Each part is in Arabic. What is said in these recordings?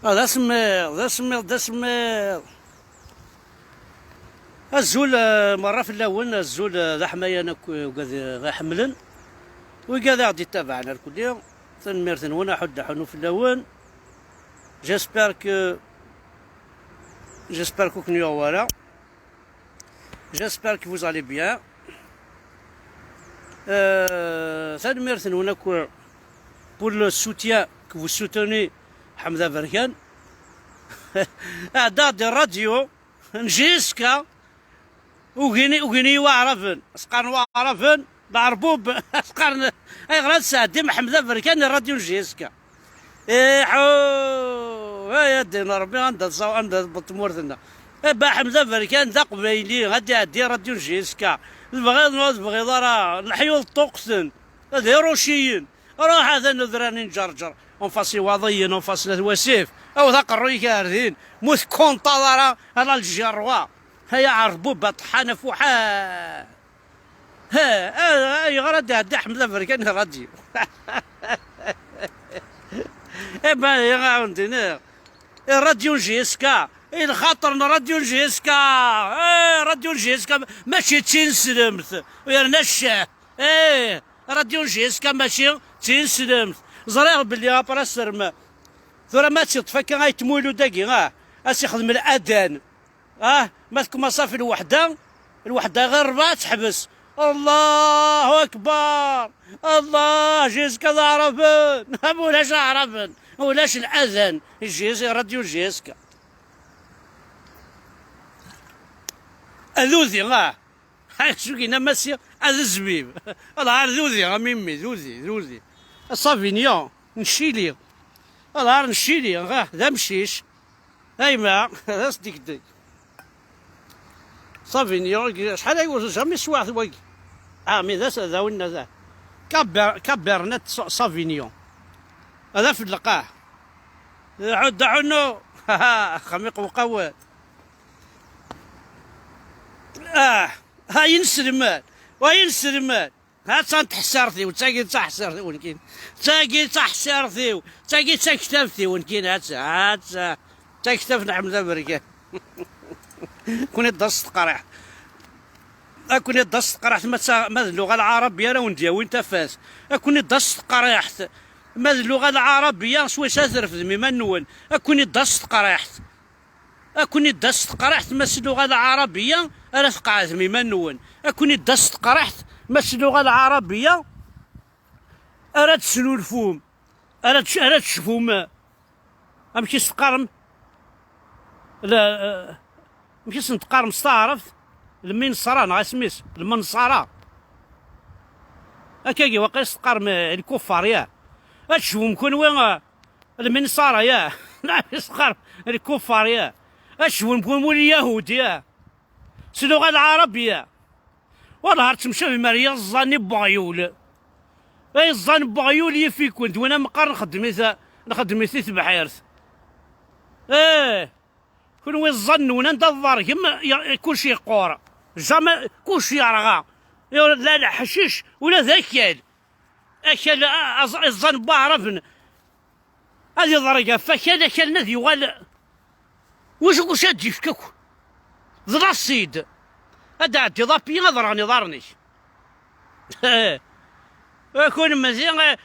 هذا سمير ذا سمير ذا سمير الزول مرة في اللون الزول ذا حماية انا غا حملن وكذا غادي يتابعنا الكل يوم تنمير تنونا حد حنو في اللون. جيسبر كو كنيو voilà. J'espère que vous allez bien. تنمير تنونا pour le soutien que vous soutenez حمزة بركان. أعداد الراديو نجيسكا وغني وعرفن اسقارن وعرفن العربوب اسقارن اي غراد سعدي محمد بركان الراديو نجيسكا ايحو يا دينا ربي غندصاو بطمورتنا با حمزه بركان ذا قبيلي غادي يعدي راديو نجيسكا البغيض راه الحيول طقسن هذا روشيين روح هذا نذراني نجرجر ونفاسي وضيين ونفاسي وسيف او ذاك الروي كاردين موث كونطالرا على الجروا هيا عربوبة طحانة فوحا اي غرد هدا حمزة بركان راديو ايبا يا عندنا راديو جيسكا الخاطر راديو جيسكا راديو جيسكا ماشي تنسلمت ويا نشاه راديو جيسكا ماشي تنسلمت زريغ بلي غابرا السرما ثورا ما تطفى غايتمولو داكي اسي يخدم الاذان ما تكون صافي الوحده غير 4 تحبس. الله اكبر الله جيسكا ذا عرفن ولاش عرفن ولاش الاذان جيسكا راديو جيسكا اذوذي شو كاين ماشي هذا الزبيب الله ذوذي ميمي ذوذي صافينيون نشيلي الله نشيلي ذا مشيش ايما هذا صديق صافينيون شحال يوصل جامي سواح واقي مي ذا وين ذا كابرنت صافينيون هذا في اللقاح عود عنو خميق وقوات ينسلمان وينسلمان تحسرتي وتاقي تحسرتي ولكن تاقي تحسرتي تاقي تكتفتي ولكن هات تكتفنا حمزة بركان كوني دست قرح اكوني دست قرحت ما اللغه العربيه راه ونديا وين تفاس اكوني دست قرحت ما اللغه العربيه شوي سازر في ذمي ما نون اكوني دست قرحت ما اللغه العربيه راه تقع ذمي ما نون اكوني دست قرحت ما اللغه العربيه راه تسلو الفوم راه تشفوم امشي تقارم لا مشي نتقارم مستعرف المنصرة نغا سميس المنصرة هكاكي واقيس تقارم الكفار ياه اشوفهم كون وين المنصرة ياه نعرف تقارم الكفار ياه اشوفهم كون وين اليهود ياه اللغة العربية والله تمشى في مريا الظاني بغيول اي الظان بغيول يفي كنت وانا مقار نخدمي ثيث بحيرت كل وين الظن وين انت الضار كما كلشي يقور جامي كلشي يرغى لا حشيش ولا ذاكال اكل الظن بعرفن هذه ضرقه فكان اكلنا ذي ولا واش هادي فكك ضرا السيد هذا عندي ضابي نظراني ضرني كون مزيان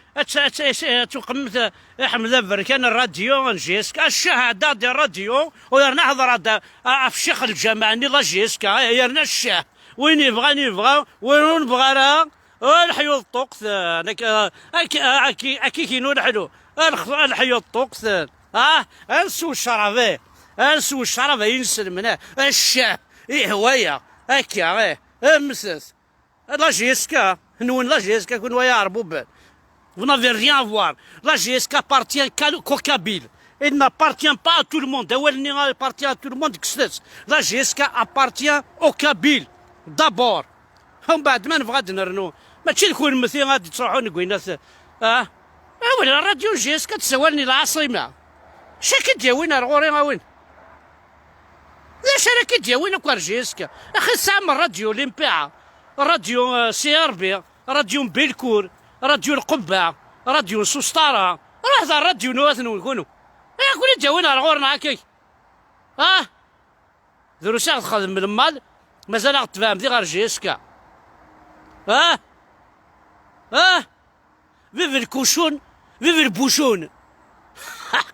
تقمت حمزة بركان الراديو جيسكا الشهادة ديال الراديو ويرنا حضر هذا في الشيخ الجماعني لا جيسكا يرنا الشاه وين يبغى وين نبغى راه الحيو الطقس اكي كينو الحلو الحيو الطقس انسو الشرف ينسلمنا الشاه هوايه هكا مسس لا جيسكا نون لا جيسكا كون ويا عربوب vous n'avez rien à voir la GSK appartient qu'aux Kabyles elle n'appartient pas à tout le monde elle appartient à tout le monde la GSK appartient aux Kabyles d'abord ومن بعد ما نبغى نرنو ماشي نكون مثي غادي تروحوا نقول ولا الراديو GSK تسوالني العاصمه شاكي وين غوري وين لا شراكي وين كوار جيسكا اخي الساعه من الراديو لمبيعه راديو سي ار بي راديو بيلكور راديو القبة راديو سوسطارة راه هذا الراديو نواثنو نكونو كون جاوين على غورنا هكاك دروس تخدم من المال مازال غتفهم دي غير جيسكا فيف الكوشون فيف البوشون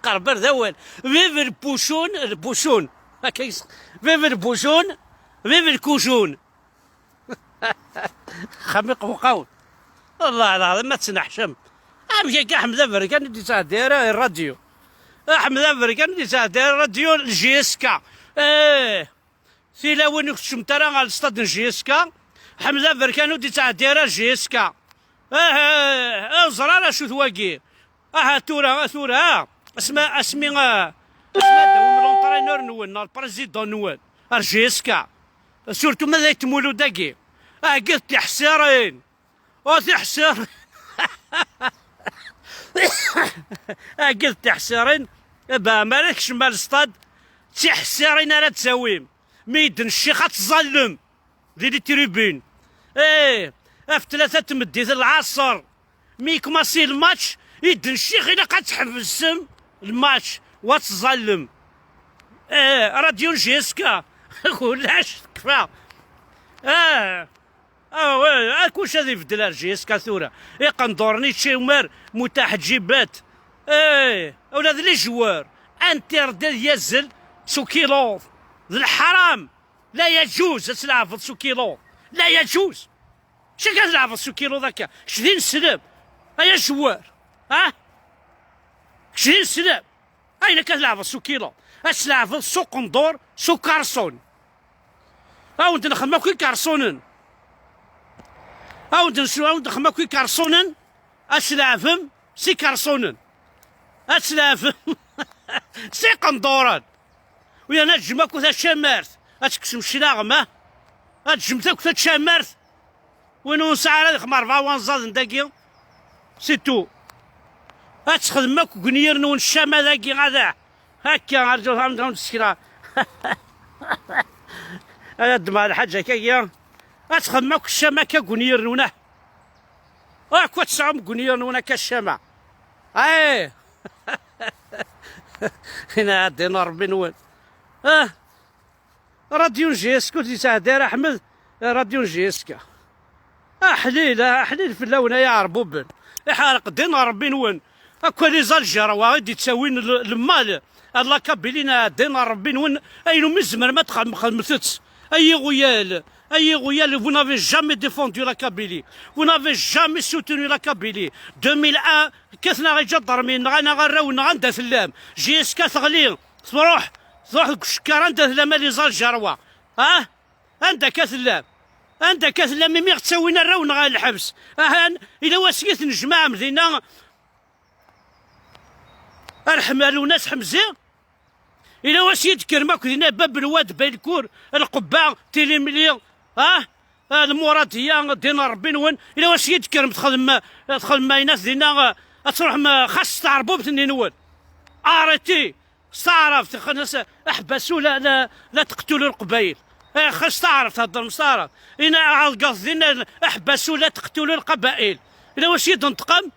قربر ذول فيف البوشون هكا فيف البوشون فيف الكوشون خميق وقول والله العظيم ما تسنحشم امشي كاع احمد افريكان اللي تاع الراديو احمد افريكان اللي تاع الراديو الجيسكا سيلا وين كنت ترى على الاستاد جيسكا حمد افريكان اللي تاع جيسكا زرارة شو ثواقي ثورة اسمي دوم لونطرينور نول البريزيدون نول جيسكا سورتو ماذا يتمولو داكي قلت تحسيرين تحسيرين قلت تحسيرين مالكش مال الصطاد تحسيرين راه تساويم ميدن الشيخ تظلم ديال التريبين في 3 تمديت العصر مي كماسي الماتش يدن الشيخ الا قتحبس الماتش وتظلم راديو جيسكا كلش كفا كلشي هذه في دلال جيسكا ثورة قندورني تشيمر متحجبات اولاد لي جوار انترديل يزل سوكيلو الحرام لا يجوز تلعب في سوكيلو لا يجوز شو كتلعب في سوكيلو ذاك شدين السلام هيا جوار شدين السلام اين كتلعب في سوكيلو تلعب في سوق ندور سوق كارسون انت نخدم كي كارسونن انت نخدم كي كارسونن اسلافم سي كارسونن اسلافم سي قندوران ويا نجم اكو ذا شمارت اتكسم شلاغمه اتجمتك ذا شمارت وينو ساعه هذيك 4 وانزاد داكي سي تو اتخدم اكو كنير نون الشام داكي غادا هكا ارجو فهمتهم السكرا هذا الدماء الحاج هكايا اتخدم اكو الشام هكا كنير نونه كوا تسعم كنير نونه كالشام هنا عندنا ربي نوال راديو جيسكا تاع داير احمد راديو جيسكا حليل في اللون يا ربوبن يحرق دينا ربي نوال هكا لي زالجر وغادي تساوين المال الله كابيلينا دينا ربي نوال اينو من زمان ما تخدمتش اي غيال vous n'avez jamais défendu la Kabylie vous n'avez jamais soutenu la Kabylie 2001 كثنا غير ضرمين انا غنراونا غندا ثلام جيسكا ثغلي تروح شكار عندها ثلام لي زالجروا عندك كثلام ميمي غتساوينا راونا غا الحبس الا واسيت نجمع مدينه الحمال وناس حمزه الا واسيت كرماك دينا باب الواد بينكور القبه تيليملي المراديه دينا ربي نون الا واسيت كرم تخدم ناس دينا تروح خاص تعربوا بتني نون اريتي استعرفت الناس احبسوا لا تقتلوا القبائل خاص تعرف تهضر مصارف انا على قصدنا احبسوا لا تقتلوا القبائل الا واسيت ننتقم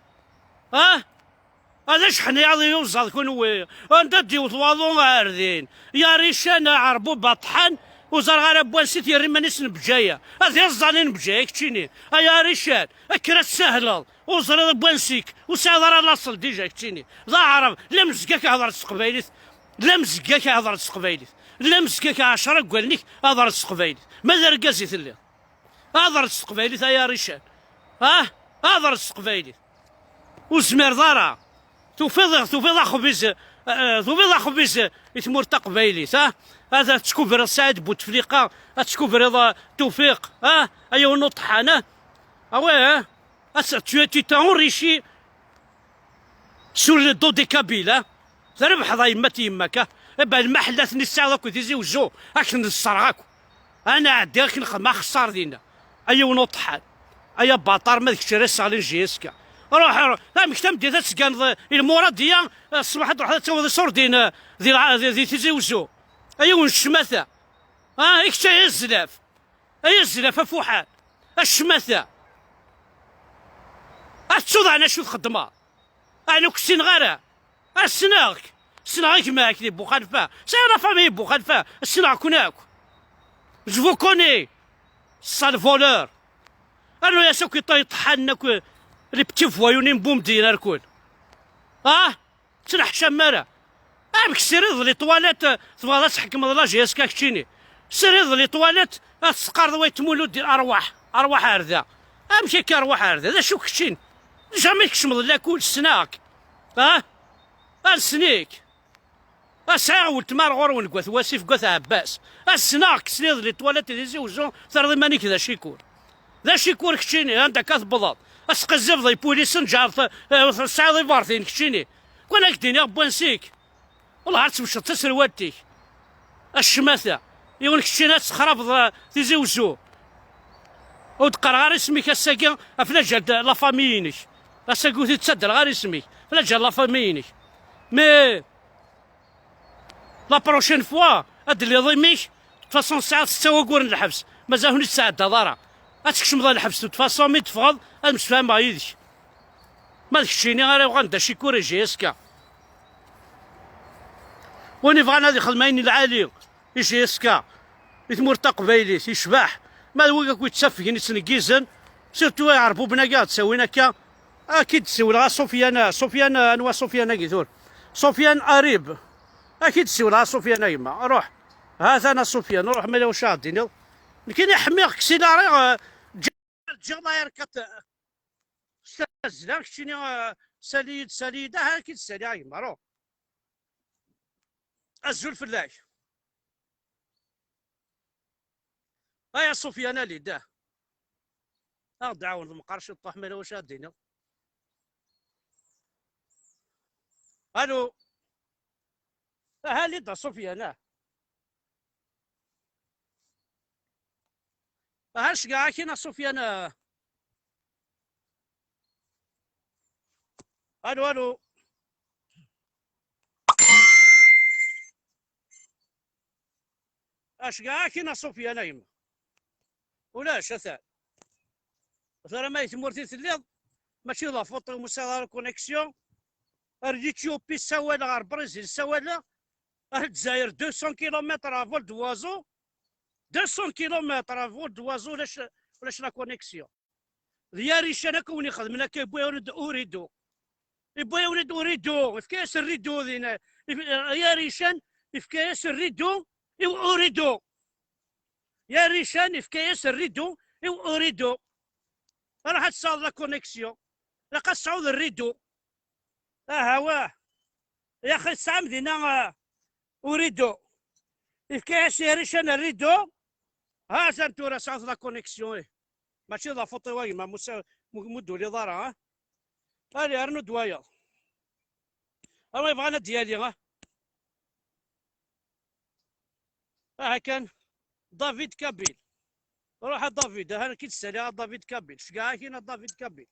هذا شحن يعطي يوصل كون انت ديو طوالون غاردين يا ريشان عربو بطحن وزار غير بوانسيت يا ريمانيس نبجايه هذه الظالين بجايك تشيني يا ريشان اكرا سهله وزار بوانسيك وسعد راه لاصل ديجا كتشيني ذا عرب لا مزكاك هضر تقبايليت لا مزكاك هضر تقبايليت لا مزكاك 10 قالنيك هضر تقبايليت ماذا رقازي ثلي هضر تقبايليت يا ريشان هضر تقبايليت وزمير ضارة توفيض خبيز يتمر تقبايليت هذا تكوفر سعد بوتفليقه تكوفر توفيق ايوا نطحانه tu t'es enrichi sur le dos des Kabyles تربح ضا يماك المحلات نساء ذاك تيزوجو راك نصرغاك انا عندي راك ما خسر دينا ايوا نطحان ايا باطار ما ديكش راه سالين جيسكا روح مكتم ديال تسكان المراديه الصباح تروح تسوي صوردين ديال تيزوجو ايوا الشماثه اكتا يا الزلاف فوحان الشماثه اتشوض انا شو خدمه انا كسين غيره اسناك سنعك معك دي بوخالفة سي لا فامي بوخالفة سنعكوناك جو فو كوني سال فولور انا يا سوكي يطحنك لي بتي فوايونين بوم دينار كل تنح شمارة بك سيريض لي طواليت تبغى تحكم لاجي اسكاك تشيني سيريض لي طواليت تسقر ذوي تمولو دير ارواح هرذا امشي كارواح هرذا هذا شو كشين جامي كشمض لا كل سناك السنيك اسعى ولتمار غور ونقوث واسيف قوث عباس السناك سنيض لي طواليت دي زوجون ثرض مانيك ذا شيكور ذا شيكور كشيني عندك كتبضض اسقزف ذي بوليسن جار سعيد بارثين كشيني كون كديني بوانسيك والله عرفت مش تسرواتي الشماثة يقول لك الشينات تخرب تيزوزو وتقرا غير اسمك الساكن افلاجال لا فامينيك الساكو تتصدر غير اسمك فلاجال لا فامينيك مي لا بروشين فوا هاد اللي ضيميك فاصون ساعات تساوى كورن الحبس مازال هوني الساعة دارا غاتكشم ضا الحبس تفاصون مي تفغض انا مش فاهم يديك ما داك الشيني غير غندا شي كوري جي اسكا وني بغانا هادي خدمين العالي يجي اسكا يتمور قبايلي يشبح ما هو كي تسفكني تنكيزن سيرتو يعرفوا بنا كاع تساوينا كا اكيد تساوي لها سفيان انوا سفيان كيثور سفيان قريب اكيد تساوي لها سفيان يما روح هذا انا سفيان روح مالا واش غاديني كاين يحميك كسيلاري الجماهير استاذ كشيني سليده ها اكيد سالي يما روح الزول فلاح يا سفيان اللي داه دعاون المقرش الطاح مالا واش غادينا الو هالي دا سفيان هاش كاع كاين سفيان الو اش كاع كاين سفيان يما ولاش اثار مثلا ما يتمورتي تليض ماشي لا فوتو مساغا كونيكسيون اليوتيوبي سوالا غير برازيل سوالا الجزائر 200 كيلومتر افول دوازو 200 كيلومتر افول دوازو ولاش لا كونيكسيون ديالي انا كوني خدمنا كيبغيو ولد اريدو يبغيو ولد اريدو فكاس الريدو ذينا يا ريشان فكاس الريدو اريدو يا ريشان فكاس الريدو اريدو راح تصاوب لا كونيكسيون لقى تصعود الريدو واه يا اخي السعم دينا اريدو فكاس يا ريشان الريدو زنتو راه صعود لا كونيكسيون ماشي لا فوتو ما مدو لي دارا هاني ارنو دوايا ما يبغانا ديالي كان دافيد كابيل روح دافيد انا كي تسالي دافيد كابيل شكاع كاين دافيد كابيل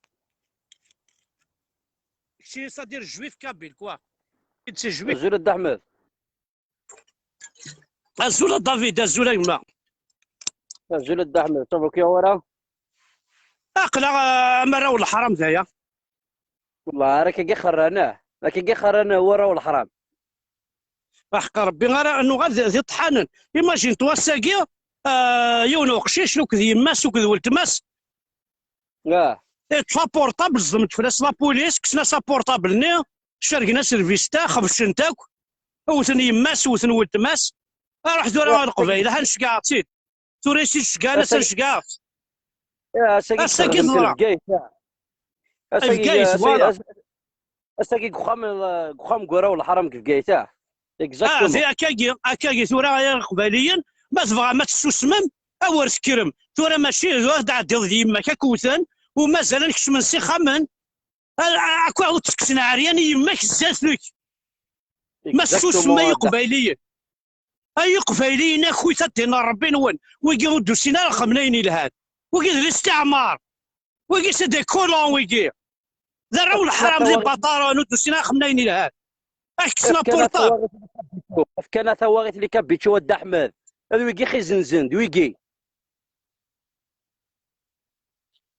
شي صدير جويف كابيل كوا كي جويف زول احمد الزول دافيد الزول يما زول احمد شوفوا كي ورا اقلا مرا ولا حرام ذايا والله راك كي خراناه ورا ولا حرام حق ربي غير انه غادي طحانن ايماجين توساكي يونو قشيش نوك ذي يماس وكذ ولد ماس تفا بورطابل زدمت فلاس لا بوليس كسنا سا بورطابل ني شاركنا سيرفيستا خبشنتاك وثن يماس وثن ولد ماس راح دورا القبيله هنشكاعتيد توريسي شكانا سنشكاعت يا ساكي ضرا الكايس فوالا ساكي قخام كورا ولا حرام كيف كايتا زي اكاكي ثورا يا قباليا ما تبغى ما تسوسمم اور سكرم ثورا ماشي واحد عدي يماك كوثان ومازال نكش من سيخامن اكو عاود تكسنا عريان يماك زاتك ما تسوسم اي قباليا اي قباليا اخوي تدينا ربي نون ويجي ودو سينا خمنين لهاد ويجي الاستعمار ويجي سيدي كولون ويجي ذروا الحرام ذي بطارة ودو سينا خمنين لهاد اكسنا بورطاب كان ثواغيت اللي كبيتشو ود احمد هذا ويجي خي زنزن ويجي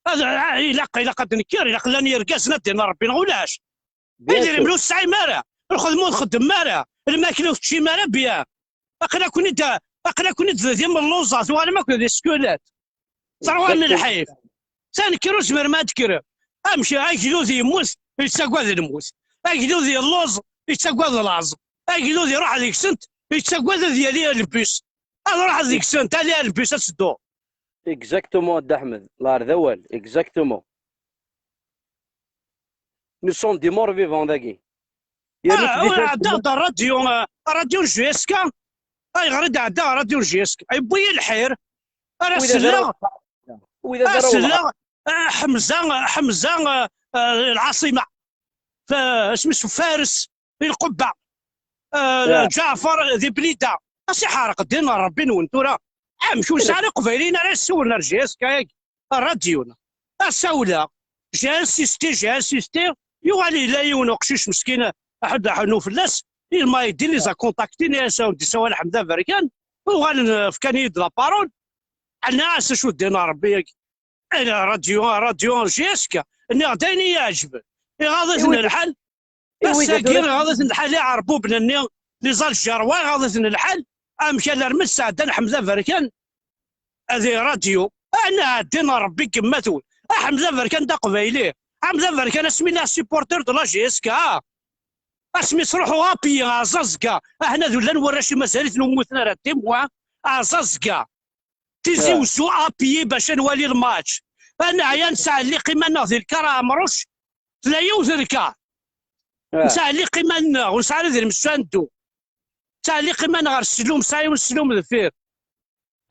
هذا الا قد نكير الا قلاني يرقاس ندينا ربي نغولاش يدير ملو السعي مارا الخدمة تخدم مارا الماكلة وتشي مارا بيا أقنا كوني ديما اللوزات وأنا ما كنت سكولات ثروان الحيف تنكرو زمر ما تكرو امشي اجلوذي يموت يتساقواذ الموت اجلوذي اللوز يتساقواذ العظم اجلوذي يروح هذيك سنت يتساقواذ ديالي البيس انا راح هذيك سنت عليها البيس اسدو اكزاكتومون الد احمد الله يرضى اكزاكتومون نو سون دي مور فيفون ذاكي عدا الراديو جيسكا اي غريد عدا راديو جيسكا اي بويا الحير انا سلا واذا سلا حمزه العاصمه اسمه فارس القبه جعفر ذي بليده اسي حارق دينا ربي نونتورا امشوا سالي قبيلين راه سولنا رجيس كايك الراديو اساولا جا انسيستي يوالي لا يونو قشيش مسكين احد حنو فلاس ما يدير لي زا كونتاكتيني يا ساودي سوالح حمدا فريكان وغال فكان يد لا بارول انا شو دينا ربي انا راديو جيسكا اني غداني يعجب غاضتنا الحل بس كاين غاضتنا الحل يعربوا بنني لي زال الجروي غاضتنا الحل كان رمس سعدان حمزه فركان هذه راديو انا دينا ربي كما تقول حمزه فركان دا قبايلي حمزه فركان اسمي لا سيبورتور دو لا جيسكا اسمي تروحوا ابي عزازكا احنا ذولا نورا شي مسالة نموتنا راه تيموا عزازكا تيزي وسو ابي باش نولي الماتش انا عيا نسعى اللي قيمه ناضي الكرا عمروش تلايا وذركا نسعى اللي قيمه ونسعى ذي المساندو نسعى اللي قيمه غير السلوم ساي والسلوم ذفير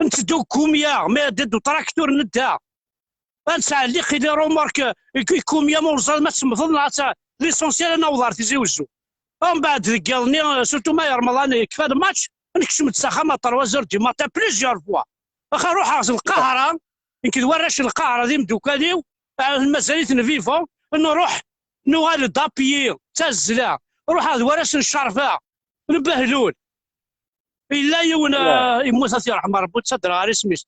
نتدو كوميا ما ددو تراكتور ندا نسعى اللي قيلي رومارك كوميا موزال ما تسمضلنا ليسونسيال انا وضار تيزي وزو ومن بعد ذكالني سورتو ما رمضان كفى الماتش نكشم تساخا 3 زور دي ماتان بليزيور فوا واخا نروح على القاهره يمكن وراش القاهره دي مدوكاليو المساليت نفيفو نروح نوال دابيي تازلا نروح على وراش الشرفه نبهلول الا يونا يموت الله يرحم ربي تصدر غير سميت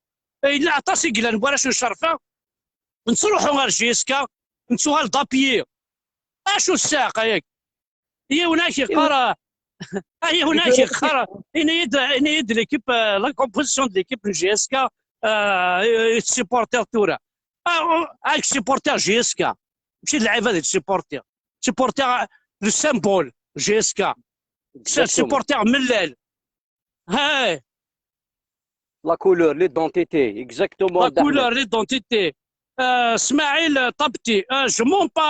الا عطاسي قلنا وراش الشرفه نروحوا غير جيسكا نتوال دابيي اشو الساقه ياك هي هناك يقرا هي هناك يقرا ان يد ليكيب لا كومبوزيسيون دو ليكيب جي اس كا سيبورتير تورا هاك سيبورتير جي اس كا ماشي اللعيبه هذيك سيبورتير لو سيمبول جي اس كا سيبورتير ملال هاي لا كولور ليدونتيتي اكزاكتومون لا كولور ليدونتيتي اسماعيل طبتي جو مون با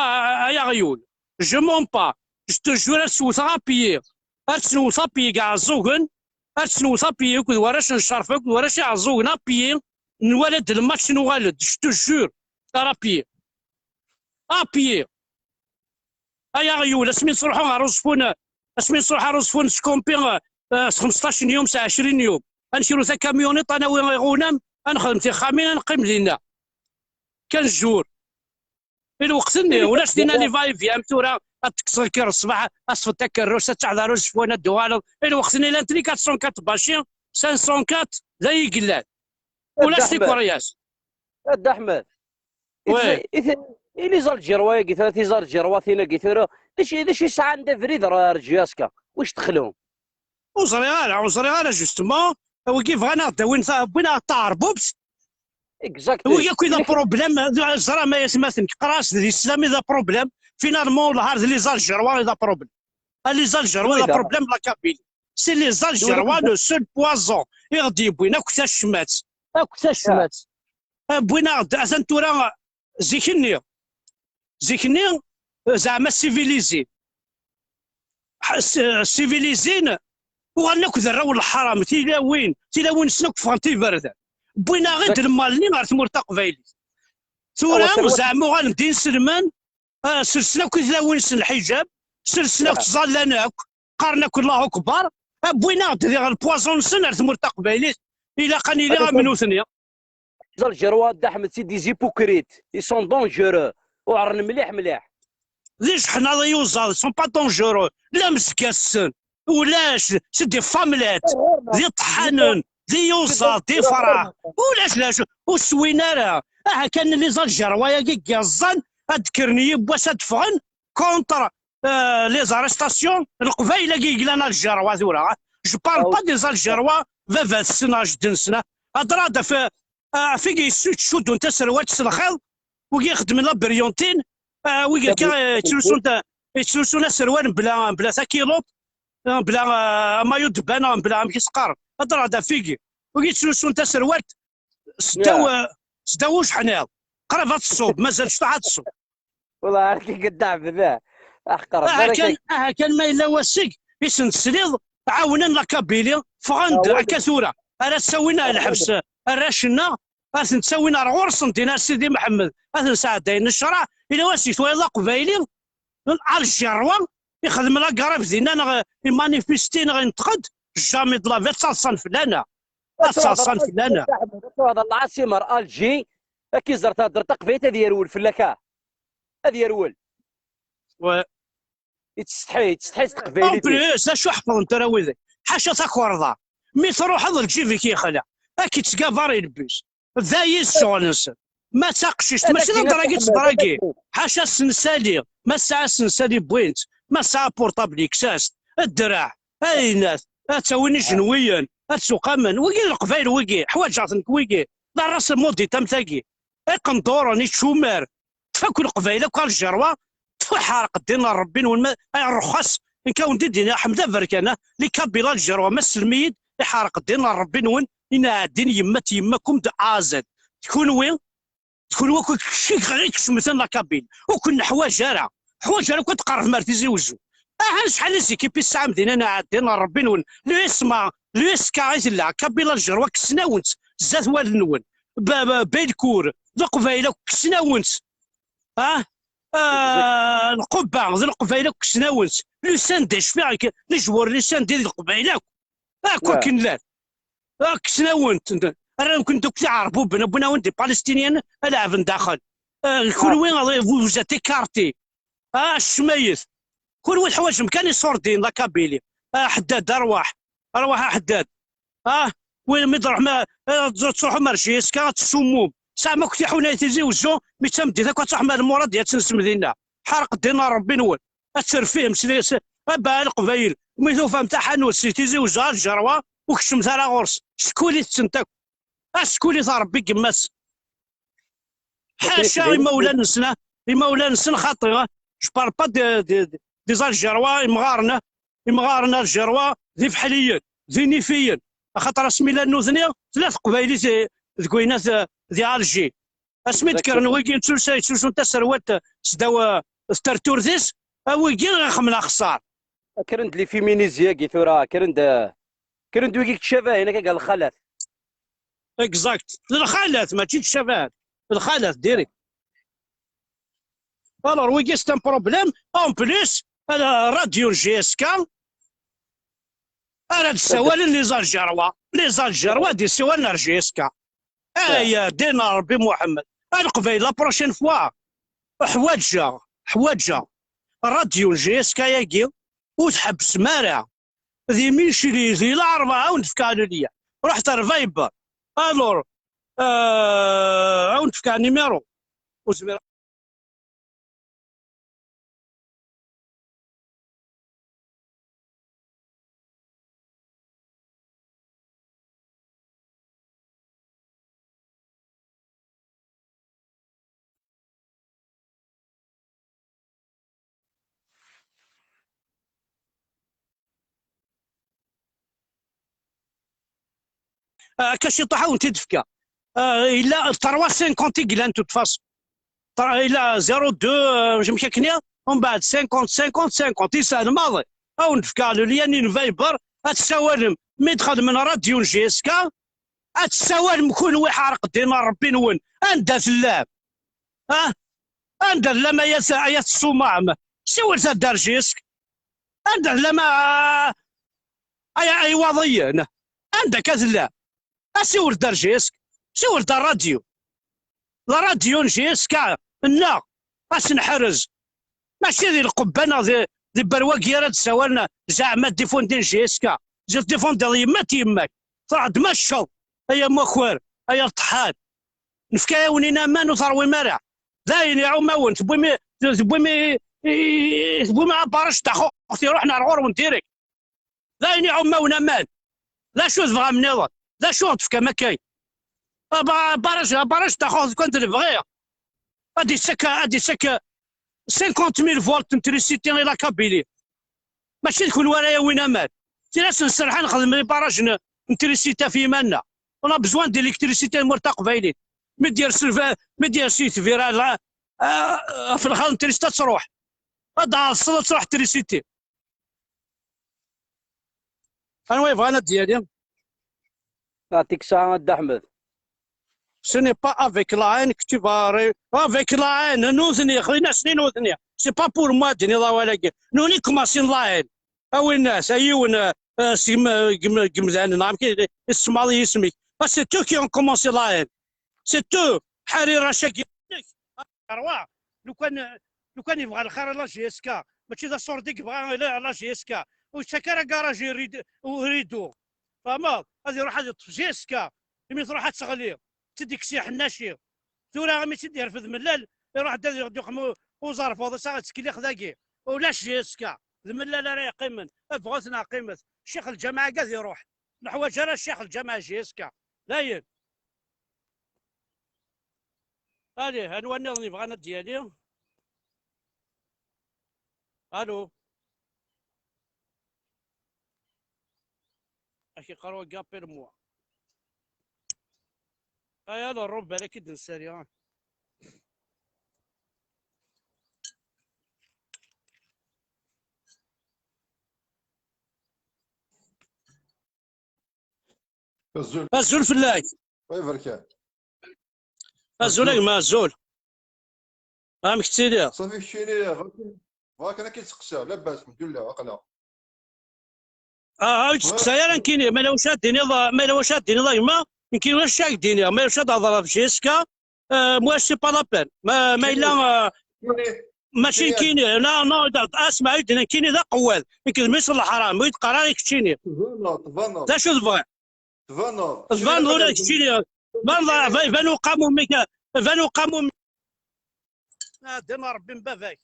يا غيول جو مون با جو تو جور سوثا بيي ارسنو صابي كاع الزوغن ارسنو صابي كود وراش نشرفك كود وراش عزوغنا بيي نولد الماتش نولد جو جور ترى بيي بيي ايا غيول اسمي نروحو على روسفون اسمي نروح على روسفون سكومبي 15 يوم 20 يوم نشيرو ذا كاميونيط انا وغونام نخدم في خامين نقيم لينا كان جور الوقت ولاش دينا لي فايف يا متورا تكسر كير الصباح اصفر تاك الروسه تاع دارو شفونا الدوالو الوقت اللي انت 404 باشي 504 ذا يقلال ولاش تي كورياس الد احمد وي إلي زال جروايا قلت ثلاثي زال جرواتينا قلت له ليش يسعى عند فريد رجياسكا واش دخلهم وزري غالا جوستومون هو كيف غانا وين طار بوبس اكزاكتلي هو ياك اذا بروبليم زرا ما يسمى قراص دي الاسلام اذا بروبليم فينالمون الهارد لي زال جروا اذا بروبليم لي زال جروا اذا بروبليم لا كابيل سي لي زال جروا لو سول بوازون يغدي بوينا كتا الشمات كتا الشمات بوينا ازنتورا زيكني زعما سيفيليزي سيفيليزين وغناك ذراو الحرام تيلاوين سنوك فانتي برد بوينا غير المالني غير تمور تقبايلي ثورا زعما غندي نسلمان سلسلة كذلاوين الحجاب سلسلة تظلناك قارناك الله اكبر بوينا غير البوازون سن تمور تقبايلي الى قاني لي منو ثانيه زال جروات احمد سي دي زيبوكريت اي سون دونجورو وعرن مليح ليش حنا يوزال سون با دونجورو لا مسكاسن ولاش سي دي فاملات دي طحانن دي يوزال دي فرع ولاش وسوينا راه كان اللي زال جروايا كيكازان اذكرني بواس ادفغن كونتر لي زارستاسيون القبايله كي لنا الجروه ثورا جو بارل با دي زالجيروا فافا السنه جد سنه هضره في تشدو انت سروات سلخيل وكي يخدم لا بريونتين وكي تلوسون سروال بلا ساكيلوط بلا مايو دبانه بلا كيسقار هضره فيكي وكي تلوسون انت سروات سداو شحال قرب هاد الصوب مازال شتا هاد الصوب والله كي قدام بذا احقر كان ما الا واسك يسن تسليض عاونا لاكابيلي فغند كثوره انا تسوينا الحبس الراشنا تسوينا الغرس دينا سيدي محمد ساعدين الشرع الى واسي شويه لا قبايلي على الجروه يخدم لا قراب دينا مانيفيستين غينتقد جامي د لافيت تصان فلانه تصان فلانه هذا العاصمه الجي كي زرت درت قبيت هذه يرول فلاكه هذه يرول تستحي تقبيلي بليس شو حفظ انت راه ويدك حاشا تاكورضا مي تروح هذا الجيفي كيخلع اكي تسكافار يلبس ذايس شغل نسى ما تاقشيش ماشي دراكي تدراكي حاشا السنسالي ما الساعه السنسالي بوينت ما الساعه بورطابلي كساس الدراع اي ناس تسويني جنويا تسوق من وكي القبايل وكي حوايج عطنك وكي لا راس المودي تمتاكي قندور راني تشومر تفكوا القبايله وكان الجروه حارق دينا ربي الرخص ان كون دينا حمده فركانه اللي كابيلا الجروه ما السلميد يحارق دينا ربي نون إنا دين يماكم ازد تكون وين تكون وكل شيء غير مثلا لا كابين وكنا حواجه كنت قرف مرتزي وجو شحال ليكيبي الساعه مدينه انا عدينا ربي نون لو اسمع لو اسكايز لا كابيلا الجروه كسناونت زاد والنون بيلكور القبايله كسناونت القبه ذي القبايله كسناونت لو سانديش فيها لي جوار لي ساندي القبايله كون لا كسناونت انا كنت تعرفوا بنا وندي بالستينيين العب داخل كل وين فوزاتي كارتي الشمايث كل وين حوايج كان يصوردين لا كابيلي حداد ارواح حداد وين مدرح ما تروحوا مرشيس كانت السموم ساعه ما كنت حنا تيزيوزو مي تمدي ذاك تروح مال المراد ديال تنسم مدينه حرق دينا ربي نول الترفيه مسليس با القبايل ميثو فهمت حنوت سي تيزيوزو الجروه وكشم ثرا غرس شكولي تسنتك شكولي تاع ربي كماس حاشا مولا نسنا خاطر جو بار با دي زالجروه يمغارنا الجروه ذي فحليا ذي نيفيا خاطر سميلا نوذني ثلاث قبايلي ذكوينات ذي الجي اسميت كرنويكي تسوسو انت سروات سداو ستارتور ذيس ويكي غنخمنا خسار كرند لي فيمينيزيا كي ثورا كرند ويكي كشافه هنا قال الخالات اكزاكت الخالات ماشي الشباب الخالات ديريكت الور ويكي ستان بروبليم اون بليس راديو جي اس كا انا السوالين لي زالجروه دي سوالنا جي اس كا يا دينا ربي محمد القبيل لا بروشين فوا حواجه راديو جي اس كا ياكي وتحبس مارع ذي ميشلي ذي الاربعه ونتفكانو ليا رحت رفايبر الور ونتفكا نيميرو وزمير كاش يطيحوا تدفكا الا 350 كيلان توت فاس الا 02 مش مشكنيا ومن بعد 50 يسال ماضي او نفكا ليانين فايبر اتسوالم ميدخل من راديو جي اس كا اتسوالم كون ويحرق دينا ربي نون اندا في اللاب اندا لما يا الصومع سوال دار جي اس اندا لما اي وضيه عندك كذا اسيور دار جيسك سيور دار راديو لا راديو جيسكا نا باش نحرز ماشي ذي القبانه ذي برواقي راه تساولنا زعما ديفون دين جيسكا زي ديفون ديال يمات يماك طلع دمشق ايا مخوار ايا طحان نفكا ونينا مان وثروي مرع داين يا عماون تبويمي يثبوا مع باراج تاع اختي روحنا الغور ونديريك لا عما ونمان لا شوز بغا من نظر لا شوط كما كاين باراج تاع خوت كنت نبغيه غادي سكا 50,000 فولت انتريسيتي لا كابيلي ماشي تكون ورايا وين مال سي ناس نسرح نخدم لي باراج انتريسيتي في مالنا انا بزوان ديال الكتريسيتي مرتاق باينين مي دير سلفا مي دير سيت فيرال في الخدمه انتريسيتي تروح هذا الصلاه تروح انتريسيتي انا وين بغا انا ديالي يعطيك الصحة د أحمد. Ce n'est pas avec la haine que tu vas avec la haine نوزني خلينا سنين نوزني سي با بور ما دني الله ولكن نوني كوماسين لا haine او الناس ايون قمزان نعم كي اسم الله يسميك سي تو كي اون كومونسي لا haine سي تو حرير شاكي رواح لو كان يبغى الخير لا جي اس كا ماشي ذا صور ديك بغا لا جي اس كا وشكرا كراجي يريدو فما غادي يروح هذا جي اس كا يمي تروح تشغليه تديك سي حناشي ثورة غامي تدي يرفض ملال يروح يقوم وزاره فوضى ساعه تسكيلي خذاكي ولاش جيسكا الملال راه يقيمن بغوتنا قيمت الشيخ الجماعه قاعد يروح الحوايج راه الشيخ الجماعه جيسكا لاين هادي هو اللي بغانا ديالي الو اكي قروا كابير موا يلا الرب عليك يد السريع الزول فلاك وي بركات الزول ما الزول كتير صافي كشيني فاك انا كيتسقسى لاباس الحمد لله عقله تسقسى راه كاين ما لو شاديني ما لو شاديني ما يمكن واش شاديني ما واش هضر جيسكا مواش سي با لابين ما الا ماشي كاين لا اسمع عيدنا كاين ذا قوال يمكن مش الحرام ويتقرا راه كتشيني تفنر لا شو تبغي تفنر ولا كتشيني فانو قاموا ديما ربي مبافاك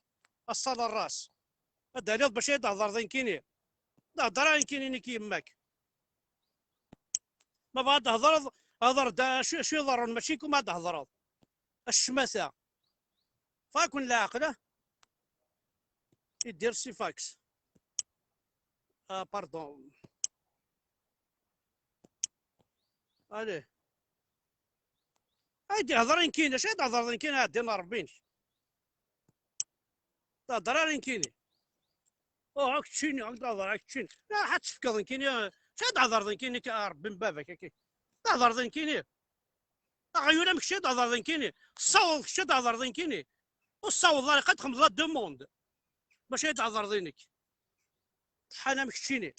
الصلاة الراس هذا اللي باش يهضر ذا كيني هضر كاينين كيماك ما بغا تهضر هضر شو يضر ماشي كيما تهضر الشماسة فاكون لا عقله يدير سيفاكس باردون عليه هايدي هضرين كاين اش هضرين كاين هادينا ربينش هضرين كاين هاك تشيني هاك تهضر هاك تشيني لا حد تفكر كاين اش هضرين كاين ربي مبابك هكا هضرين كاين غيولا مكشي هضرين كاين الصوت كشي هضرين كاين والصوت راه قد خمس دو موند باش يتعذر ذينك حنا مكشيني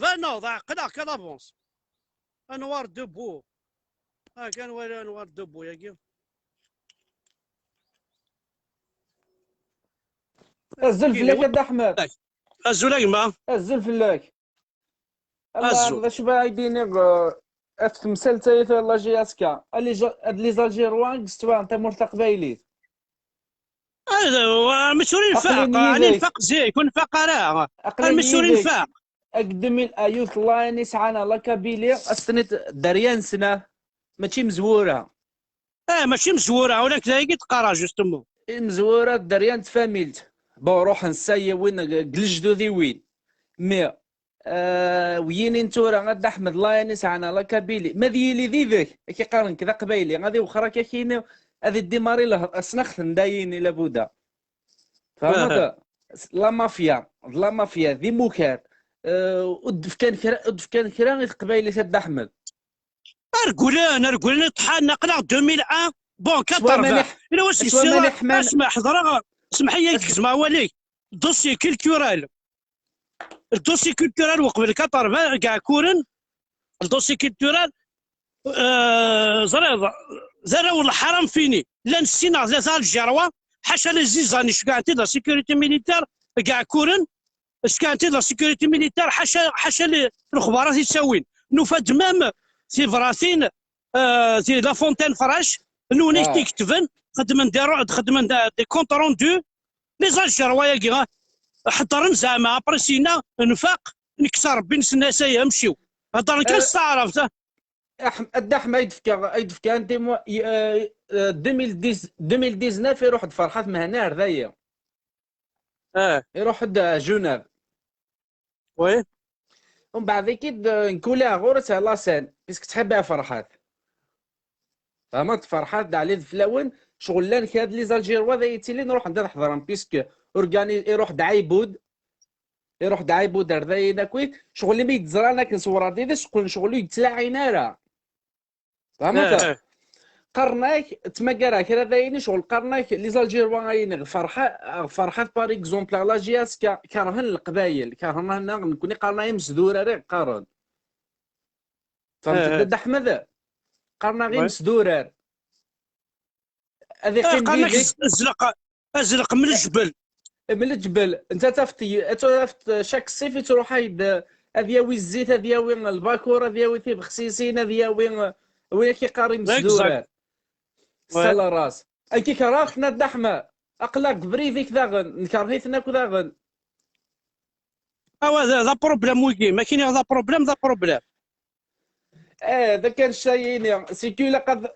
فانا ضاع قدا كذا بونس انوار دبو كان ولا انوار دبو ياكي الزل فلاك يا احمد الزل ما الزل فلاك الله شبا يديني تمثل تايث لا جي اسكا لي زالجيروان قستوا انت مرتق بايليت المسؤولين فاق يعني الفاق زي يكون فاق راه المسؤولين فاق اقدم الايوث لاين يسعانا لا كابيلي استنيت دريان سنه ماشي مزوره ماشي مزوره ولكن هي تقرا جوستومون مزوره دريان تفاميلت بروح نسايا وين قلجدو ذي وين مي وين انتو راه غاد احمد لاين يسعانا لا كابيلي ما ذي ذي ذاك كي قارن كذا قبايلي غادي وخرا كاين هذه الديماري له سنخ نداين الى بودا فهمت لا مافيا ذي موكار ودف كان كرا قبايلي سد احمد ارقولان طحان نقلا 2001 بون 80 الا واش اسمع حضره اسمح لي كزما ولي دوسي كولتورال الدوسي كولتورال وقبل 80 كاع كورن الدوسي كولتورال زراو الحرام فيني لا نسينا ثلاثه الجروه حاشا لي زيزاني شكانتي لا سيكوريتي ميليتير كاع كورن شكانتي لا سيكوريتي ميليتير حاشا الخبارات يساوين نوفا مام سي فراسين سي لا فونتين فراش نوني تكتفن خدمن دي كونت روندو لي زالجيروا كي حضرن زعما ابريسينا نفاق نكسر بين سناسايا مشيو هضر كان استعرفت. الدحمه يدفكا انت 2019 يروح فرحات مهنا ردايا يروح جنيف وي ومن بعد كيد نكولها غورت لاسان باسكو تحبها فرحات فهمت فرحات على فلاون شغلان كاد لي زالجيروا ذايتي لي نروح عند نحضرهم باسكو اورغاني يروح دعيبود ردايا داكوي شغل ما يتزرانا كنصور ديدا شغل يتلاعينا راه فهمت قرناك تما كرا دايني شغل قرناك لي زالجيروان فرحات باغ اكزومبل لا جياس كرهن القبايل كرهن نكوني قرنا مسدوره راه قارن فهمت داد احمد قرنا غير مسدوره هذه قال لك ازلق من الجبل انت تفت شاك الصيف تروح هايد هذياوي الزيت هذياوي الباكور هذياوي ثيب خسيسين هذياوي وين كيقاري مسدوره سالا راس انكي كراخنا الدحمه اقلق بريفيك داغن نكرهيتنا كداغن ذا بروبليم ويكي ما كاين ذا بروبليم ذا كان شايين سيكو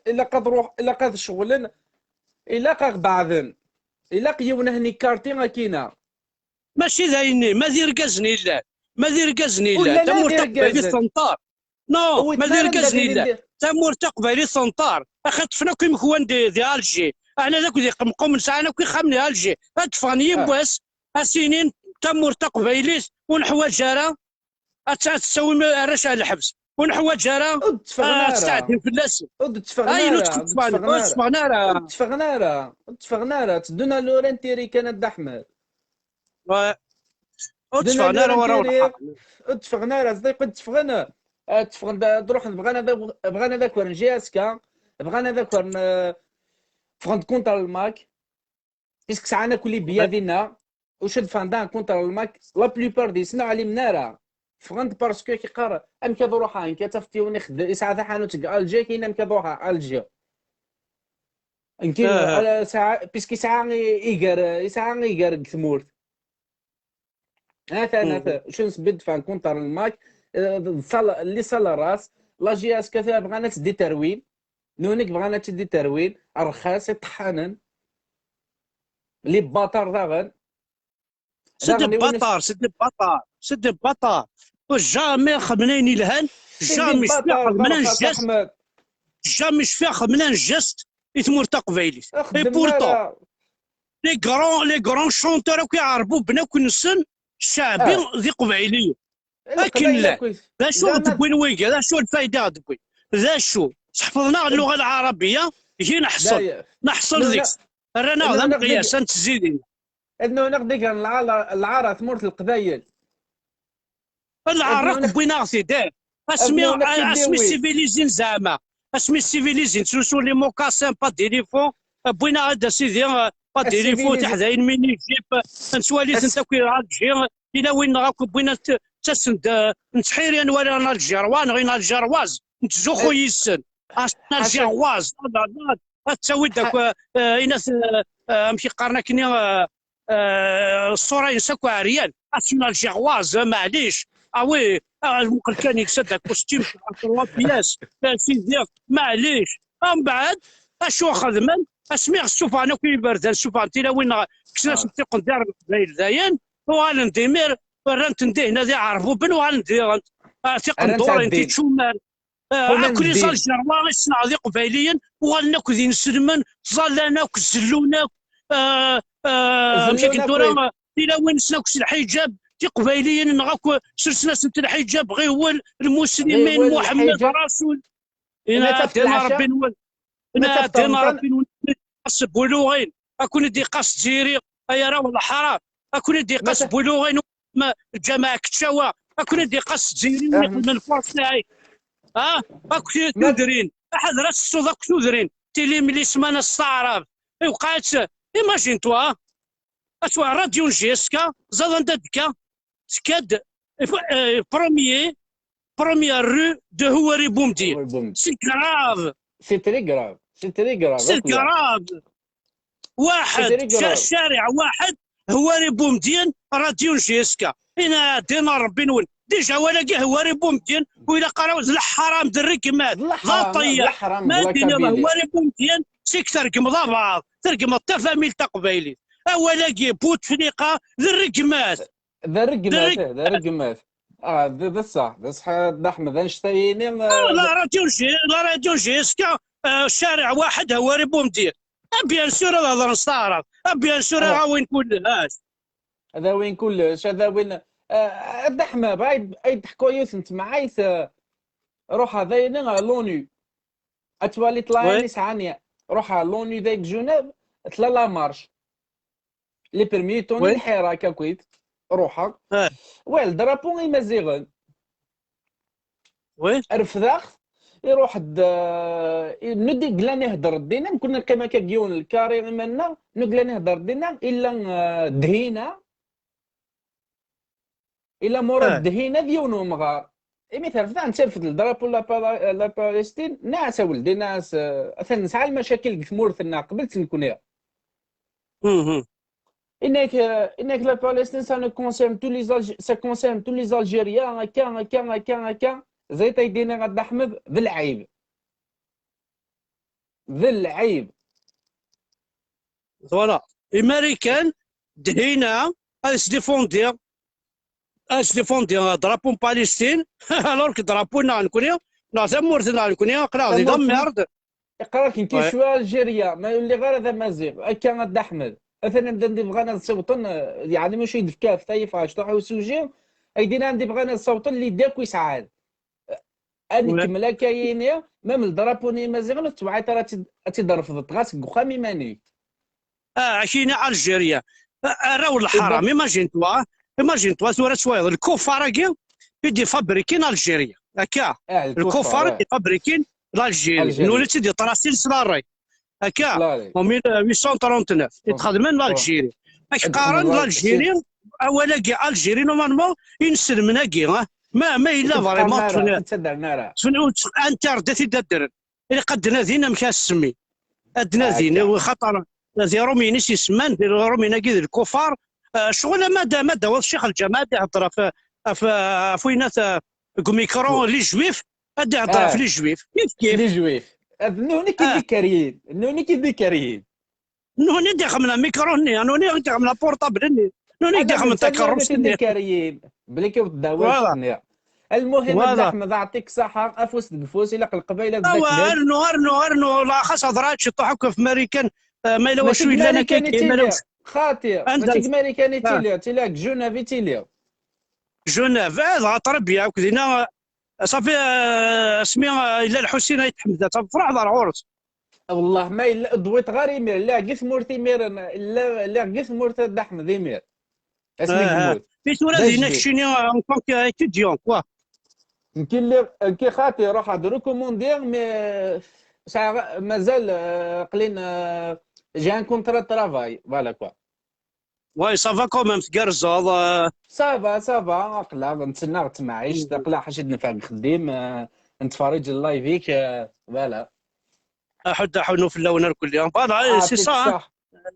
الا قد شغلن الا قا بعضن الا قيونا هني كارتين كاينه ماشي ذايني ما دير كازني لا تمور تقبلي سنطار نو ما دير كازني لا تمور تقبلي سنطار اخطفنا كي مكوان دي الجي انا ذاك ذي قمقم ساعه كي خمني الجي ادفاني بواس اسينين تمور تقبلي ونحوا جاره تسوي الرشا الحبس ونحوا جاره تستعدي في اللاس اتفقنا راه تدونا لورنتيري كانت دحمل اتفقنا راه اتفقنا راه صديق اتفقنا نروح بغانا ذاك ورن جياسكا بغانا ذاك ورن فغند كونتر الماك بيسك ساعنا كل بيادنا وشد فاندان كونتر الماك لا بليبار دي سنا علمنا راه فغند باسكو كيقرا ام كضروحها ان كتفتيوني خد يسعى حانوت الجي كاين ام كضروحها الجي يمكن على ساعه بيسكي ساعه يقار ثمورت هذا شنو نسبد فان كونتر الماك اللي صال راس لا جي اس كثير بغانا تدي تروين نونيك بغانا تدي تروين رخاص يطحنن لي باطار داغن سد بطار وجامي خمنين الهان جامي شفيق خمنان جست جامي شفيق خمنان جست يتمور تقبيلي اي بورتون لي غران شونتور كيعربوا بنا كنسن الشعبي ذي قبيليه لكن لا ذا شو تبوين ويكا ذا شو الفايده تبوي ذا شو حفظنا اللغه العربيه يجي نحصل ذيك رانا ذا مقياس انت تزيدين انه نقدك العاره ثمورت القبايل العراق بوينا سيدي اسمي سيفيليزين زعما اسمي سيفيليزين سوسو لي موكاسين با ديليفون بوينا هذا سيدي با ديليفون تحداين ميني جيب نسواليس انت كي راجي الى وين راكو بوينا تسند نتحيرين ولا الجروان غير الجرواز نتزوخو يسن الجرواز تسوي داك اناث مشي قارنا كني الصوره ينساكو عريان اسمنا الجرواز معليش وي ممكن كان يكسد داك كوستيم 3 بياس سيدي معليش من بعد اشو خدمن اسمي السوفان كي بردان السوفان تيلا وين كسنا نتيقن دار القبايل داين وغنديمير رانت نديه هنا عرفوا بن وغندير تيقن دور انت تشومان كل صال جروا يصنع ذي قبايليا وغناك ذي نسلمن ظلنا كزلونا مشي كدورا تيلا وين سناك الحجاب قبيليا نغاكو سلسله سنت الحجاب غير هو المسلمين محمد رسول انا دينا ربي نول انا دينا ربي نول قص بلوغين اكون دي قص جيري يا راه والله حرام اكون دي قص بلوغين الجماعه كتشاوا اكون دي قص جيري من الفرص تاعي اكون تدرين احد راس الصودا تدرين تيلي ملي سمانه الصعراب وقعت ايماجين توا اتوا راديو جيسكا زاد دكا سكاد بروميير رو دو هواري بومدير سي كراف سي تري كراف واحد جا الشارع واحد هواري بومدين راديو جيسكا انا دينا ربي نول ديجا ولاقي هواري بومدين وإلا قراو زل الحرام دريك مات لا طيح ما دينا هواري بومدين سيك ترقم ضا بعض ترقم التفاميل تقبايلي ولاقي بوت فليقه ذا الرقمات ذا الرقمات ذا صح ذا صح احمد انشتايني لا راديو جيسكا شارع واحد هواري بومدين بيان سور هذا نستعرض بيان سور وين كلهاش هذا وين كلش هذا وين الدحمه بعيد تحكوا يوسنت معايث روح هذاين لونو اتوالي طلعاني سعانيا روح لونو ذاك جنيف تلا لا مارش لي بيرميتوني الحيره كاكويت روحك ويل درابون يمازيغن وي رفداخ يروح ندي قلا نهدر دينا كنا كما كيون الكاري منا نقلا نهدر دينا الا دهينا الا مورا دهينا ديونو مغار مثلا فدا نترفد الدرابو لا بالستين ناس ولدي ناس اثن نسعى المشاكل في مورثنا قبل تنكون انك لا بالستين سا كونسيرن تو لي الجيريان هكا زي تيدينا غد احمد بالعيب فوالا امريكان دهينا اس ديفوندي درابون بالستين الوغ درابونا نكونيا نعطي مورثنا نكونيا قرا دي ميرد يقراك كي شويه الجيريا ما يولي غير هذا مازيغ هكا غد احمد مثلا بغينا نصوتن يعني ماشي يدفكا في طيف طاحوا سوجي ايدينا عندي بغينا نصوتن اللي داك ويسعاد انك ملا كاينه مام الدرابوني مازيغ توعيط راه تيضرفض غاسك وخامي ماني عشينا الجيريا راهو الحرام ايماجين توا ثورة شويه الكفار كي يدي فابريكين الجيريا هكا الكفار يدي فابريكين الجيريا نولي تيدي طراسين سلاراي هكا و 1839 يتخدمن الجيري اش قارن الجيري اولا كاع الجيري نورمالمون ينسلمنا كي ما الا فريمون تفنو انتردت يدرن اللي قد نادينا مكاسمي ادنادينا خاطر ذي رومينيس يسمان ذي رومينا كي الكفار شغل ما داوض الشيخ الجماعه يهضر في وينات ميكرون لي جويف ادي يهضر في لي جويف كيف لي جويف نوني كيذكرين نوني داخل من ميكرون نوني داخل من بورطابل نوني داخل من تكرس كيذكرين بلي كيداوز المهم احمد يعطيك صحه افوس بفوس الى القبيله ارنو لا خاص هضرات شي طوحك في امريكان ما الا واش الا انا كاين خاطر ماشي امريكاني تيلاك جنيف تيليا جنيف هذا تربيه وكذا صافي سمي الا الحسين يتحمد فرح دار عرس والله ما الا ضويت غير يمير لا قيس مورتي مير لا قيس مورتي احمد يمير اسمي جمود في سورة هناك شيني اون طونك ايتيديون كوا يمكن لي كي خاطي روح هاد ريكوموندير مي مازال قليل جي ان كونترا ترافاي فوالا كوا واي صافا كوميم تقرزض صافا اقلا نتسنى تمعيش تقلا حاجه نفهم خديم نتفرج اللايفيك فوالا حد حنو في اللون الكل يوم فوالا سي صح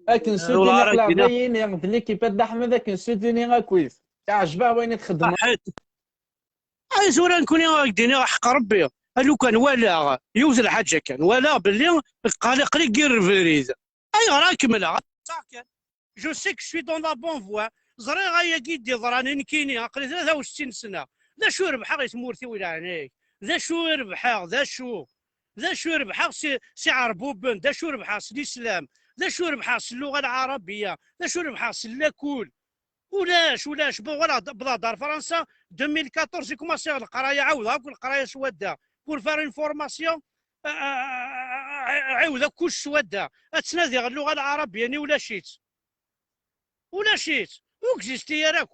لكن سوتيني قلا باين ياخذ لي كيف احمد لكن سوتيني كويس تعجبها وين تخدم اي زورا نكون ديني حق ربي لو كان ولا يوزن حاجه كان ولا باللي قلق غير فريد اي راك ملا صح جو سيك شوي دون لا بون فوا زري غايا كيدي ضراني نكيني عقلي 63 سنه ذا شو ربحها غير مورثي ولا عينيك ذا شو ربحها ذا شو ربحها سي عربوبن ذا شو ربحها سي الاسلام ذا شو ربحها سي اللغه العربيه ذا شو ربحها سي لاكول ولاش ولا بلا دار فرنسا 2014 كوماسي القرايه عاودها القرايه سواده بور فار اون فورماسيون عاودها كلش سواده تنادي اللغه العربيه ولا شيت وكزيستي راك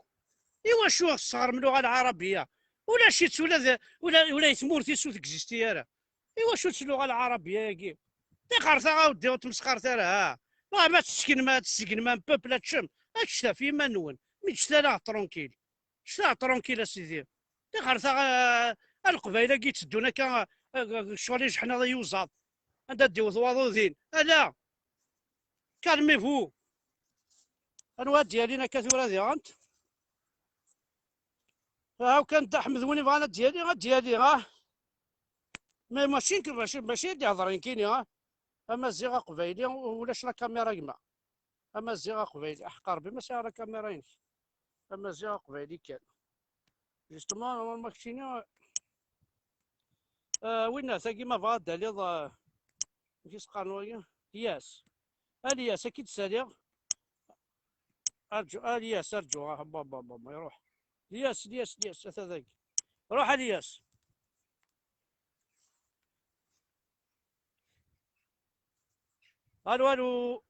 ايوا شو الصغر من اللغه العربيه ولا شيت ولا يتمورتي سو تكزيستي راه ايوا شو اللغه العربيه يا كي تقرثا غاودي وتمسخرتها راه ما تسكن ما بوبلا تشم اكشتا في منون مي تشتا ترونكيل شتا ترونكيل اسيدي تقرثا القبيله كي تدونا كان شغل حنا يوزاد عندها ديو ضواضو ذين لا كالمي فو انواع ديالي كثيره ديالنت هاو كان دا احمد وني بغانا ديالي ديالي ماشي اللي هضرين كاينين اما الزيغه قبايلي ولاش لا كاميرا يما اما الزيغه قبايلي احقر بي ماشي على كاميرين اما الزيغه قبايلي كان جوستومون ماكسينيو وين ثاقي ما بغا داليض كيس قانونية ياس الياس اكيد سالي ارجو الياس ارجو بابا يروح الياس هذاك روح الياس الو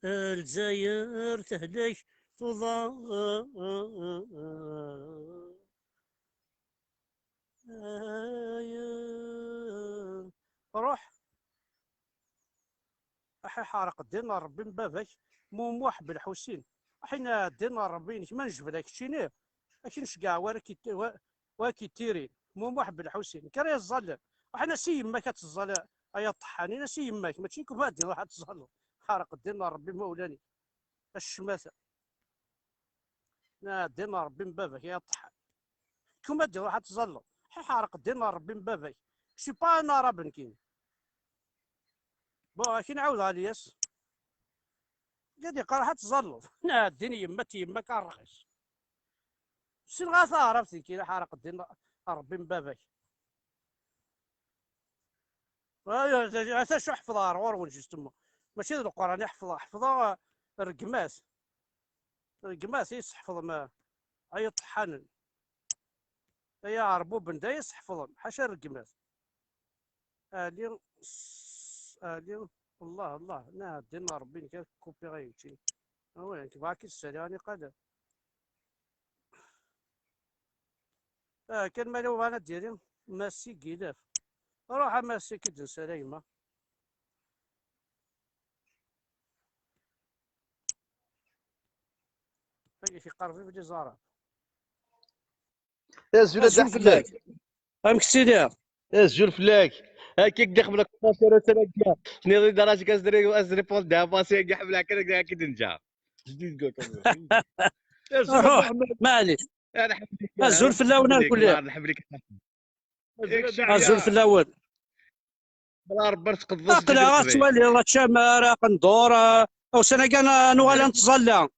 الجزائر تهديك تضاء روح احي حارق دينا ربي من بابك موح بالحسين حين دينا ربي ما نجبدك شيني اكي نشقع واكي تيرين موح بالحسين كرا الظل وحنا سي يماك تظل ايا طحانين سي يماك ماشي كون هادي راح تظل حارق دينا ربي مولاني الشماثه دينا ربي من بابك يا طحان كون هادي راح تظل حارق دينا ربي من بابك شي با انا راه بنكين بون كي نعاود الياس قال راح تظل الدنيا يما كان رخيص شنو غاثا عرفتي كي حارق الدين ربي من بابك هذا شو حفظها غور جوستومون ماشي القران حفظها الرقماس يحفظ ما اي طحان اي عربو بندا يحفظهم حاشا الرقماس الي الله نا دينا ربي كان كوبي غيمشي وين باكي السالي راني قادر كان مالو انا ديالي ماسي كيداف روح ماسي كي تنسى دايما باقي في قرفي في الجزارة يا زول فلاك امكسيدي يا زول فلاك هاكيك دخل لك فاشر سنه نيضي دراسك ازري بول دا باسي كاع حبلا كذا كي تنجا جديد قلت يا روح معليش انا حبيت الزول في الاول نقول نحب لك الزول في الاول بلا ربي تقضي اقلا غتولي الله تشامر قندور او سنه كان نوال نتظلى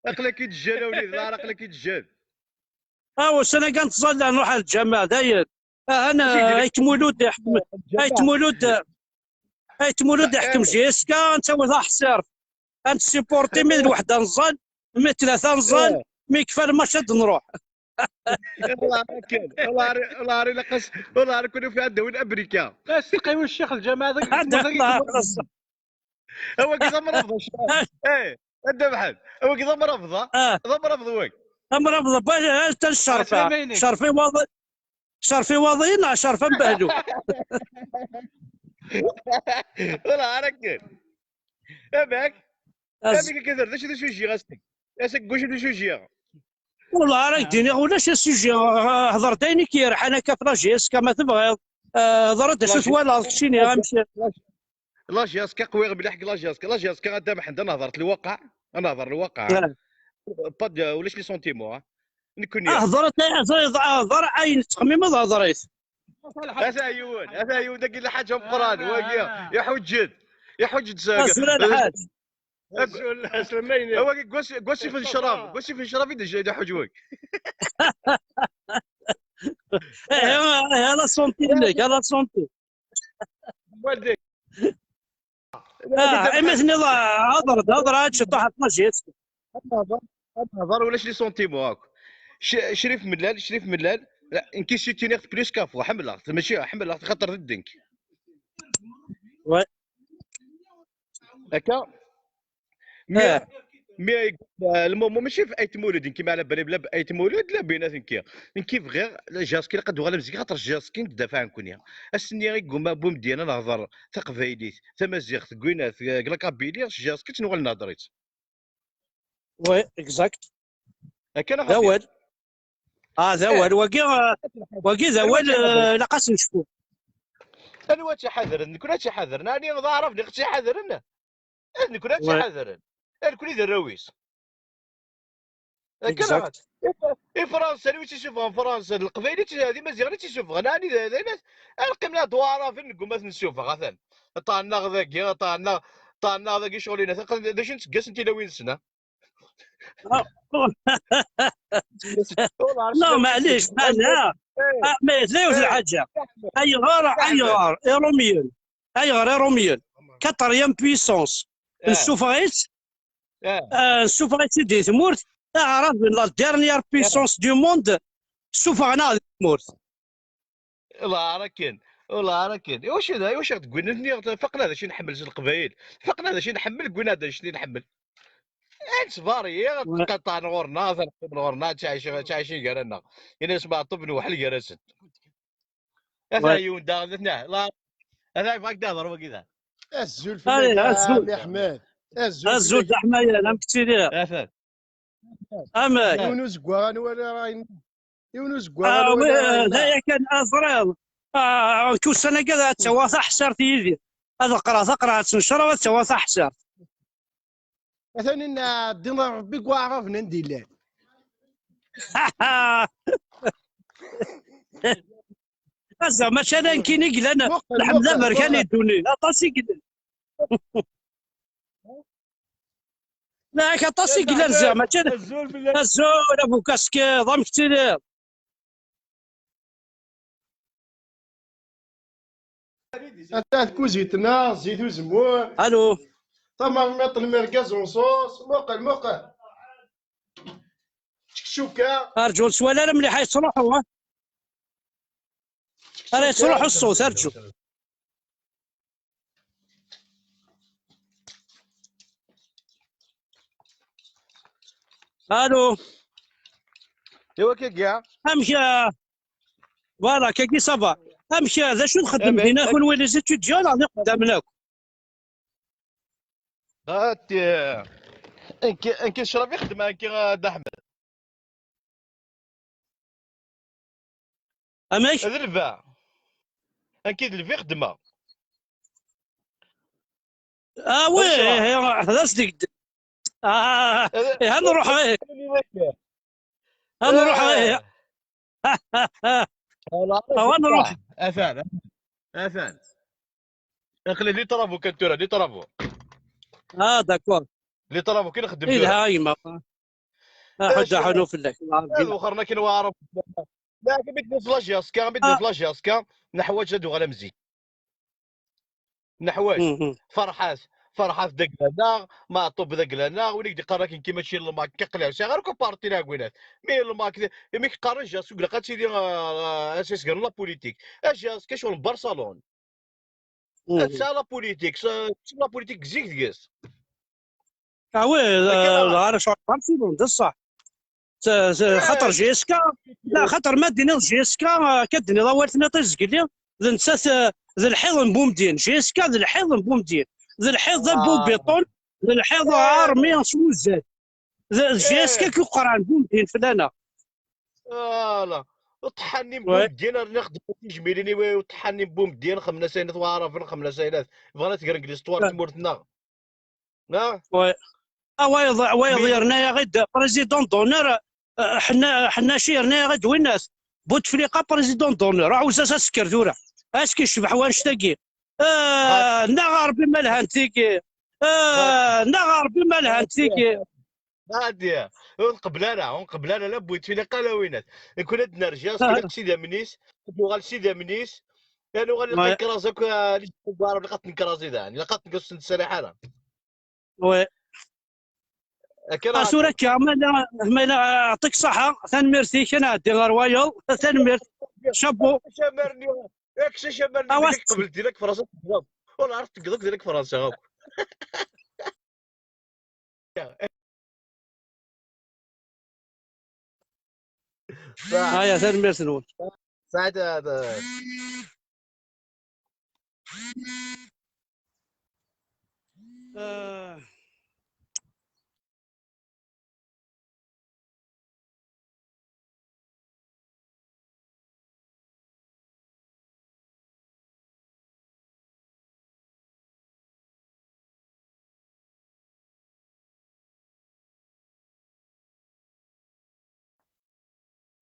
اقلا كي تجال وليد لا اقلا كي تجال او سنه كان تظلى نروح للجامع داير انا ايت مولود يحكم ايت مولود يحكم جيسكا انت وذا حسار انت سيبورتي من وحده نزل من ثلاثه نزل مي كفى الماتش نروح والله كان والله لقص والله كنا في الدول امريكا سقيو الشيخ الجماعه هو كذا مرفض ايه انت بحال هو كذا مرفض مرفض وك مرفض انت الشرفه شرفي واضيين شرفه مبهدو والله ركن ياك كثر شو جي غاسك ياسك واش شو جي والله راك ديني ولا شي سوجي هضر دايني كيرح انا كفراجيس كما تبغي هضر شو توالى شيني غنمشي لاجياسكا قوي بالحق لاجياسكا غادابح عندنا هضرت الواقع انا هضر الواقع باد ولاش لي سونتيمون نكون هضرت هضر عين التخميم هضريت هذا ايون داك اللي حاجه بقران واقع يحوجد زول الحاج هو قوسي في الشراب يدج حجوك هذا صونتي لك هذا صونتي والديك مثلي هضر هادشي طاحت ماشي هضر ولاش لي سونتيمون هاك شريف ملال لا ان كي شتيني بلوس كافو حمله ماشي حمله خاطر ضدك هكا مي المهم ماشي في ايت مولود كيما على بالي بلا بايت مولود لا بيناتهم كيف غير جاسكي قد وغلا مزيان خاطر جاسكي تدافع عن كونيا السني غير كوما بوم ديالنا نهضر تقبايليت تمازيغ تكوينات كلاكابيلي جاسكي تنوال نهضريت وي اكزاكت هكا ذا هو ذا هو واقي ذا هو لاقاس نشوفو انا واتش حذر نكون هاتش حذر ناني انا عرفني خشي حذر انا نكون هاتش وي حذر نكون اذا الرويس كرهت اكزاكت. اي فرنسا اللي تشوفها فرنسا القبائل هذه مزيان اللي تشوفها ناني ناس القمنا دواره فين نقول مثلا نشوفها غاثان طالنا ذاك طالنا ذاك شغلنا داش نتقاس انت لوين سنه والله عرفت لا لوين معليش سنه انا ما يزيوش ايه الحاجه. ايغار احمد ايغار ايروميون ايغار ايروميون كاتريام بويسونس اه نسوفغيت اه نسوفغيت دي ثمورت اعرف لا ديرنيير اه بويسونس دو موند سوفغنا دي ثمورت. والله راكن والله راكن واش هذا واش تقول نتني فقنا هذا شي نحمل زي القبايل فقنا هذا شي نحمل قلنا هذا شنو نحمل صباري تقطع نغورنا تنقب نغورنا تعيشين كارنا يعني اسمع طب نوحل كراسن هذا وي عيون دا لا هذا يبغاك دابا كذا الزول فينا هذه الزود يا حماد. الزول فينا الزود حمايه انا مكتير اثر اماك. اثر يونس كواغان ولا راين. يونس كواغان ولا راينا. ذا كان ازريل كل سنه كذا تواصح حشرت يدي هذا قرا تنشر وتواصح حشرت. مثلا ان دينا ربي كواعرفنا ندير زعما انا كاين قلنا موقل الحمد لله موقل بركان موقل. يدوني اطاسي قلنا لا كطاسي قلنا زعما الزول بالله الزول ابو كاسكي ضم كتير. أتات كوزيتنا زيت وزموع. الو طماطم المركز ونصوص. موقل موقل. شكشوكة. ارجو سوالا مليح يصلحوا راه يصلحوا الصوت ارجو. الو ايوا كي كاع امشي فوالا كي صافا امشي هذا شو نخدم ابعد بيناكم ولا زيد ديال راني قدامناكم. هاتي انكي شرب يخدم انكي دا احمد اماك هذا الباع انكي اللي خدمه وي هذا شراب هذا صدق هذا هنروح هنروح اه والله هنروح افان افان اخلي لي طرفو كنتورا لي طرفو داكور لي طرفو كي نخدم ايه تورا هايما حد اش حنو في الله هذا اخرنا كي نعرف لا بدنا فلاجياسكا بدنا فلاجياسكا نحواج هادو غالا مزيان نحواج فرحات دقلنا ما طوب دقلنا وليك قراك كيما تشير الماك كقلع شي غير كو بارتي لا كوينات مي الماك مي قارن جا سوق لقات سيدي اساس قال لا بوليتيك اجا كشغل برشلون تسا لا بوليتيك لا بوليتيك زيك ديس وي كان انا شو عارفين بصح خاطر جيسكا لا خاطر ما دينا جيسكا كدني ضوالتنا تزقلي نسات ذا الحيض بومدين جيسكا ذا الحيض بومدين ذا الحيض بو بيطون ذا الحيض عارمي سوزات ذا جيسكا كي قران بومدين فلانا لا طحني وي بوم ديال نخدم تجميليني وطحني بوم ديال خمنا سينات وعارفين خمنا سينات بغينا تقرا ليستوار تمورتنا وي مي ويضيرنا يا غد بريزيدون دونر حنا شيرنا يا غد ويناس بوتفليقه بريزيدون دونر عاوز سكرتوره اسكي شبح واش تاكي نغار بما لهانتيكي نغار بما لهانتيكي غادي قبلانا لا بوتفليقه لا وينات كنا عندنا رجال كنا سيدي منيس غال سيدي منيس يعني غنلقى كراسك اللي لقات نكراسي يعني لقات نقص السريحه انا وي كرا صورة كامل ما يعطيك صحة ثنميرتي كنا دي غروايل ثنميرت شابو شمرني ياك شمرني ديك قبل ديالك فرنسا والله عرفت تقدر ديالك فرنسا غاك هيا ثنميرت نقول ساعات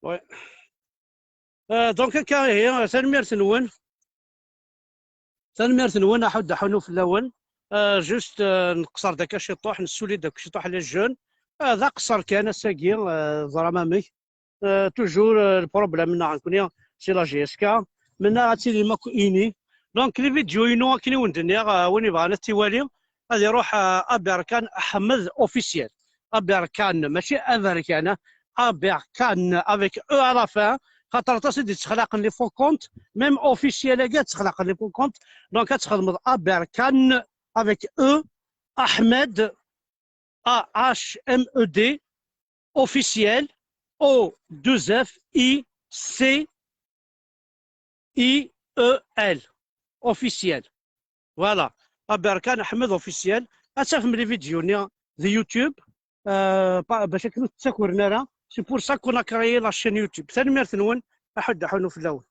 وي دونك هكا هي تنميرت نون احد حنو في الاول جوست نقصر داك الشطوح نسولي داك الشطوح على الجون هذا قصر كان ساكي زرا مامي توجور البروبليم منا غنكون سي لا جي اس كا منا غاتيلي ماكو اني دونك لي فيديو ينو كني وندنيا وين يبغى التوالي غادي يروح ابركان احمد اوفيسيال ابركان ماشي ابركان ابركان افيك او على لا فان خاطر تصدي تخلق لي فو كونت ميم اوفيسيال كاع تخلق لي فو كونت دونك تخدم ابركان افيك او احمد AHMED officiel O2FICIEL officiel فوالا أبركان أحمد officiel أتشاف من لي فيديو دي يوتيوب باش كنت تساكورنا راه سي بور سا كون كريي لا شين يوتيوب ثاني ميرت نون أحد حنو في الأول